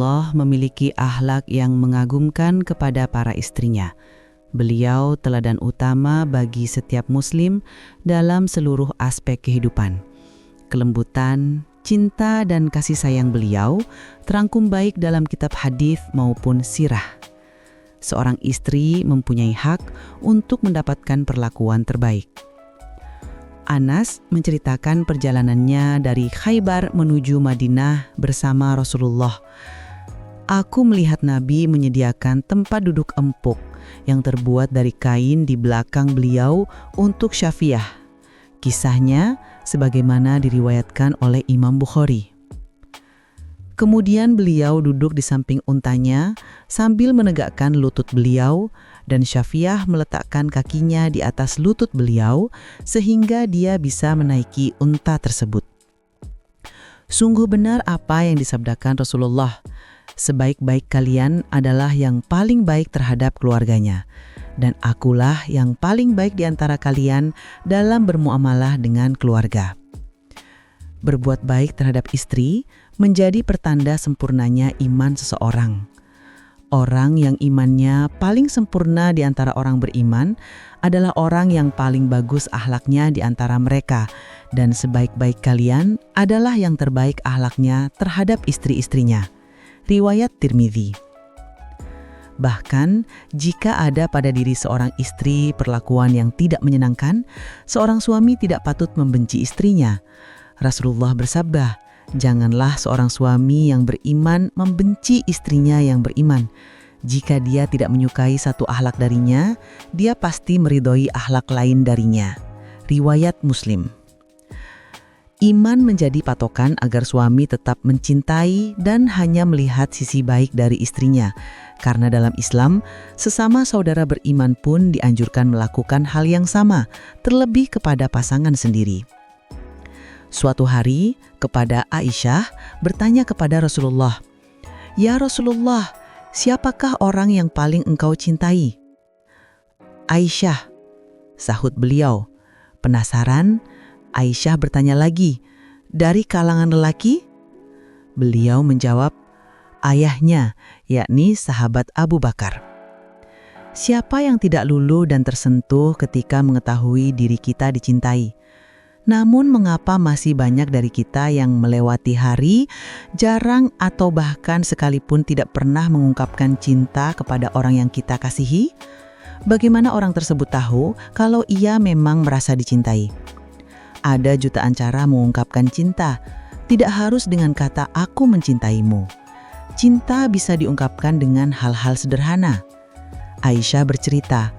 Allah memiliki akhlak yang mengagumkan kepada para istrinya. Beliau teladan utama bagi setiap muslim dalam seluruh aspek kehidupan. Kelembutan, cinta, dan kasih sayang beliau terangkum baik dalam kitab hadis maupun sirah. Seorang istri mempunyai hak untuk mendapatkan perlakuan terbaik. Anas menceritakan perjalanannya dari Khaybar menuju Madinah bersama Rasulullah. Aku melihat Nabi menyediakan tempat duduk empuk yang terbuat dari kain di belakang beliau untuk Syafiah. Kisahnya sebagaimana diriwayatkan oleh Imam Bukhari. Kemudian beliau duduk di samping untanya sambil menegakkan lutut beliau dan Syafiah meletakkan kakinya di atas lutut beliau sehingga dia bisa menaiki unta tersebut. Sungguh benar apa yang disabdakan Rasulullah. Sebaik-baik kalian adalah yang paling baik terhadap keluarganya, dan akulah yang paling baik di antara kalian dalam bermuamalah dengan keluarga. Berbuat baik terhadap istri menjadi pertanda sempurnanya iman seseorang. Orang yang imannya paling sempurna di antara orang beriman adalah orang yang paling bagus akhlaknya di antara mereka, dan sebaik-baik kalian adalah yang terbaik akhlaknya terhadap istri-istrinya. Riwayat Tirmidzi. Bahkan, jika ada pada diri seorang istri perlakuan yang tidak menyenangkan, seorang suami tidak patut membenci istrinya. Rasulullah bersabda, "Janganlah seorang suami yang beriman membenci istrinya yang beriman. Jika dia tidak menyukai satu akhlak darinya, dia pasti meridhoi akhlak lain darinya." Riwayat Muslim. Iman menjadi patokan agar suami tetap mencintai dan hanya melihat sisi baik dari istrinya. Karena dalam Islam, sesama saudara beriman pun dianjurkan melakukan hal yang sama, terlebih kepada pasangan sendiri. Suatu hari, kepada Aisyah bertanya kepada Rasulullah, "Ya Rasulullah, siapakah orang yang paling engkau cintai?" "Aisyah," sahut beliau. Penasaran, Aisyah bertanya lagi, "Dari kalangan lelaki?" Beliau menjawab, "Ayahnya, yakni sahabat Abu Bakar." Siapa yang tidak luluh dan tersentuh ketika mengetahui diri kita dicintai? Namun mengapa masih banyak dari kita yang melewati hari, jarang atau bahkan sekalipun tidak pernah mengungkapkan cinta kepada orang yang kita kasihi? Bagaimana orang tersebut tahu kalau ia memang merasa dicintai? Ada jutaan cara mengungkapkan cinta, tidak harus dengan kata "aku mencintaimu". Cinta bisa diungkapkan dengan hal-hal sederhana. Aisyah bercerita,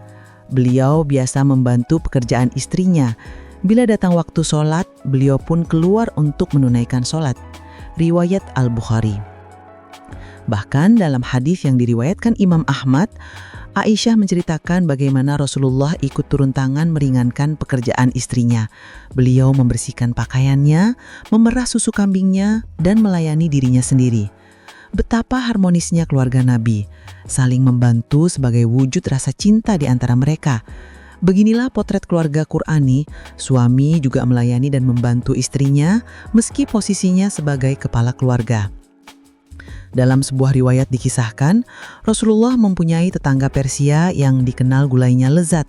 beliau biasa membantu pekerjaan istrinya. Bila datang waktu sholat, beliau pun keluar untuk menunaikan sholat. Riwayat Al-Bukhari. Bahkan dalam hadis yang diriwayatkan Imam Ahmad, Aisyah menceritakan bagaimana Rasulullah ikut turun tangan meringankan pekerjaan istrinya. Beliau membersihkan pakaiannya, memerah susu kambingnya, dan melayani dirinya sendiri. Betapa harmonisnya keluarga Nabi, saling membantu sebagai wujud rasa cinta di antara mereka. Beginilah potret keluarga Qur'ani, suami juga melayani dan membantu istrinya meski posisinya sebagai kepala keluarga. Dalam sebuah riwayat dikisahkan, Rasulullah mempunyai tetangga Persia yang dikenal gulainya lezat.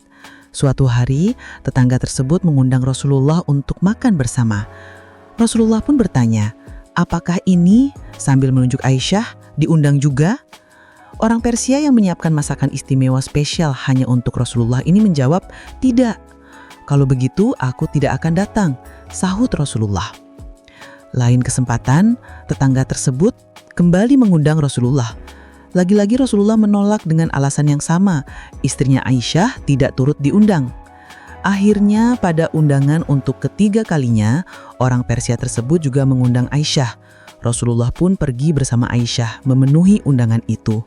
Suatu hari, tetangga tersebut mengundang Rasulullah untuk makan bersama. Rasulullah pun bertanya, "Apakah ini?" sambil menunjuk Aisyah, "diundang juga?" Orang Persia yang menyiapkan masakan istimewa spesial hanya untuk Rasulullah ini menjawab, "Tidak." "Kalau begitu, aku tidak akan datang," sahut Rasulullah. Lain kesempatan, tetangga tersebut kembali mengundang Rasulullah. Lagi-lagi Rasulullah menolak dengan alasan yang sama. Istrinya Aisyah tidak turut diundang. Akhirnya pada undangan untuk ketiga kalinya, orang Persia tersebut juga mengundang Aisyah. Rasulullah pun pergi bersama Aisyah memenuhi undangan itu.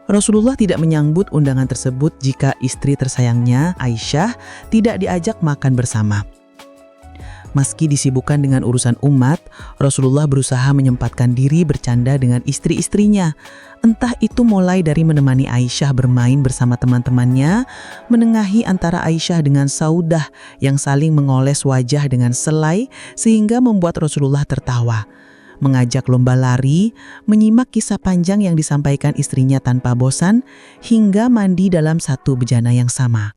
Rasulullah tidak menyambut undangan tersebut jika istri tersayangnya, Aisyah, tidak diajak makan bersama. Meski disibukkan dengan urusan umat, Rasulullah berusaha menyempatkan diri bercanda dengan istri-istrinya. Entah itu mulai dari menemani Aisyah bermain bersama teman-temannya, menengahi antara Aisyah dengan Saudah yang saling mengoles wajah dengan selai sehingga membuat Rasulullah tertawa. mengajak lomba lari, menyimak kisah panjang yang disampaikan istrinya tanpa bosan, hingga mandi dalam satu bejana yang sama.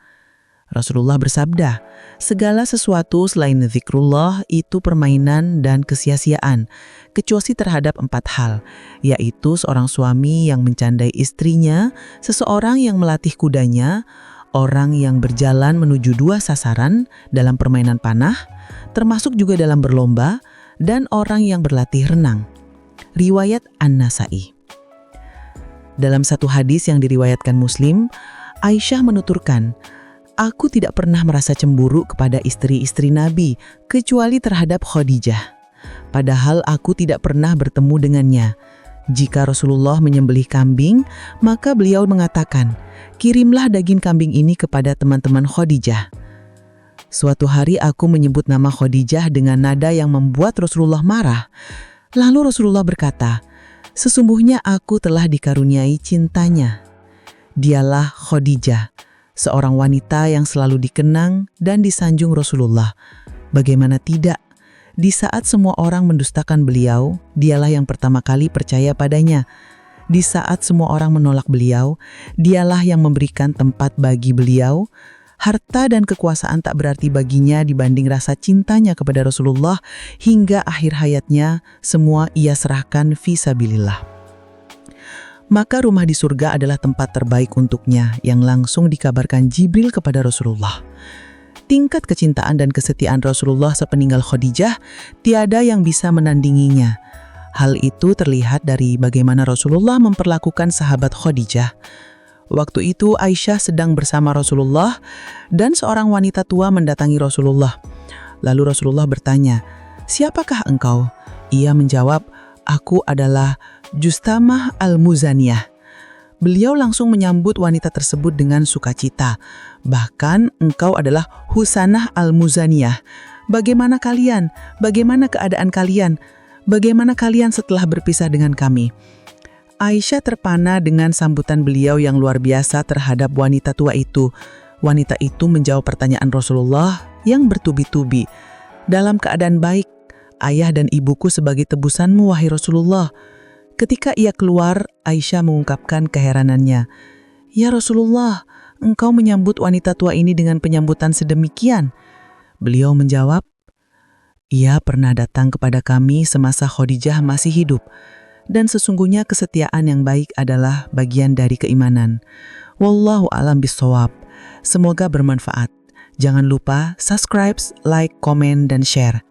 Rasulullah bersabda, segala sesuatu selain zikrullah itu permainan dan kesia-siaan, kecuali terhadap 4 hal, yaitu seorang suami yang mencandai istrinya, seseorang yang melatih kudanya, orang yang berjalan menuju 2 sasaran dalam permainan panah, termasuk juga dalam berlomba, dan orang yang berlatih renang. Riwayat An-Nasa'i. Dalam satu hadis yang diriwayatkan Muslim, Aisyah menuturkan, aku tidak pernah merasa cemburu kepada istri-istri Nabi, kecuali terhadap Khadijah. Padahal aku tidak pernah bertemu dengannya. Jika Rasulullah menyembelih kambing, maka beliau mengatakan, kirimlah daging kambing ini kepada teman-teman Khadijah. Suatu hari aku menyebut nama Khadijah dengan nada yang membuat Rasulullah marah. Lalu Rasulullah berkata, sesungguhnya aku telah dikaruniai cintanya. Dialah Khadijah, seorang wanita yang selalu dikenang dan disanjung Rasulullah. Bagaimana tidak? Di saat semua orang mendustakan beliau, dialah yang pertama kali percaya padanya. Di saat semua orang menolak beliau, dialah yang memberikan tempat bagi beliau. Harta dan kekuasaan tak berarti baginya dibanding rasa cintanya kepada Rasulullah, hingga akhir hayatnya semua ia serahkan fisabilillah. Maka rumah di surga adalah tempat terbaik untuknya yang langsung dikabarkan Jibril kepada Rasulullah. Tingkat kecintaan dan kesetiaan Rasulullah sepeninggal Khadijah tiada yang bisa menandinginya. Hal itu terlihat dari bagaimana Rasulullah memperlakukan sahabat Khadijah. Waktu itu Aisyah sedang bersama Rasulullah dan seorang wanita tua mendatangi Rasulullah. Lalu Rasulullah bertanya, "Siapakah engkau?" Ia menjawab, "Aku adalah Justamah Al-Muzaniyah." Beliau langsung menyambut wanita tersebut dengan sukacita. "Bahkan engkau adalah Husanah Al-Muzaniyah. Bagaimana kalian? Bagaimana keadaan kalian? Bagaimana kalian setelah berpisah dengan kami?" Aisyah terpana dengan sambutan beliau yang luar biasa terhadap wanita tua itu. Wanita itu menjawab pertanyaan Rasulullah yang bertubi-tubi. "Dalam keadaan baik, ayah dan ibuku sebagai tebusanmu, wahai Rasulullah." Ketika ia keluar, Aisyah mengungkapkan keheranannya. "Ya Rasulullah, engkau menyambut wanita tua ini dengan penyambutan sedemikian?" Beliau menjawab, "Ia pernah datang kepada kami semasa Khadijah masih hidup. Dan sesungguhnya kesetiaan yang baik adalah bagian dari keimanan. Wallahu a'lam bishawab." Semoga bermanfaat. Jangan lupa subscribe, like, komen, dan share.